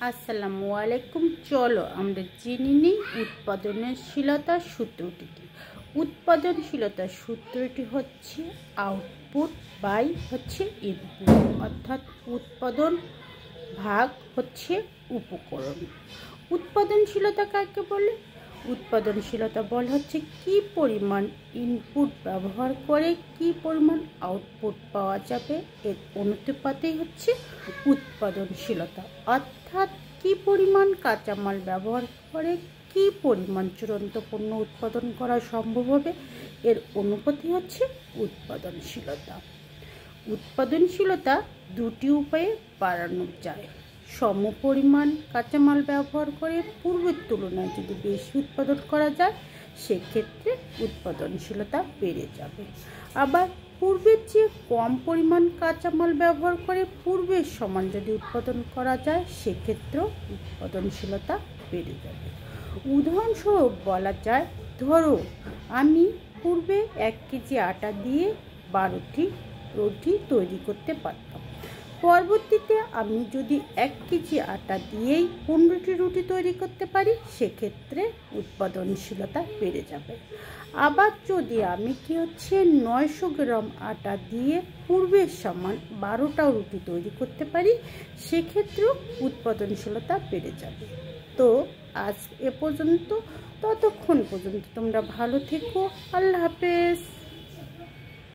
আসসালামু আলাইকুম। চলো আমরা জেনে নিই উৎপাদনশীলতার সূত্রটি কি। উৎপাদনশীলতার সূত্রটি হচ্ছে আউটপুট বাই ইনপুট, অর্থাৎ উৎপাদন ভাগ উপকরণ। উৎপাদনশীলতা কাকে বলে? উৎপাদনশীলতা বল হচ্ছে কি পরিমাণ ইনপুট ব্যবহার করে কি পরিমাণ আউটপুট পাওয়া যাবে, এর অনুপাতেই উৎপাদনশীলতা। অর্থাৎ কি পরিমাণ কাঁচামাল ব্যবহার করে কি পরিমাণ চূড়ান্ত পণ্য উৎপাদন করা সম্ভব হবে, এর অনুপাতই উৎপাদনশীলতা। উৎপাদনশীলতা দুটি উপায়ে বাড়ানো যায়। সমপরিমাণ কাঁচামাল ব্যবহার করে পূর্বের তুলনায় যদি বেশি উৎপাদন করা যায় সেক্ষেত্রে উৎপাদনশীলতা বেড়ে যাবে। আবার পূর্বের চেয়ে কম পরিমাণ কাঁচামাল ব্যবহার করে পূর্বের সমান যদি উৎপাদন করা যায় সেক্ষেত্রেও উৎপাদনশীলতা বেড়ে যাবে। উদাহরণস্বরূপ বলা যায়, ধরো আমি পূর্বে 1 কেজি আটা দিয়ে 12টি রুটি তৈরি করতে পারতাম। পরবর্তীতে আমি যদি 1 কেজি আটা দিয়েই 15টি রুটি তৈরি করতে পারি সেক্ষেত্রে উৎপাদনশীলতা বেড়ে যাবে। আবার যদি আমি 900 গ্রাম আটা দিয়ে পূর্বের সমান 12টা রুটি তৈরি করতে পারি সেক্ষেত্রেও উৎপাদনশীলতা বেড়ে যাবে। তো আজ এ পর্যন্ত, ততক্ষণ পর্যন্ত তোমরা ভালো থেকো। আল্লাহ হাফেজ।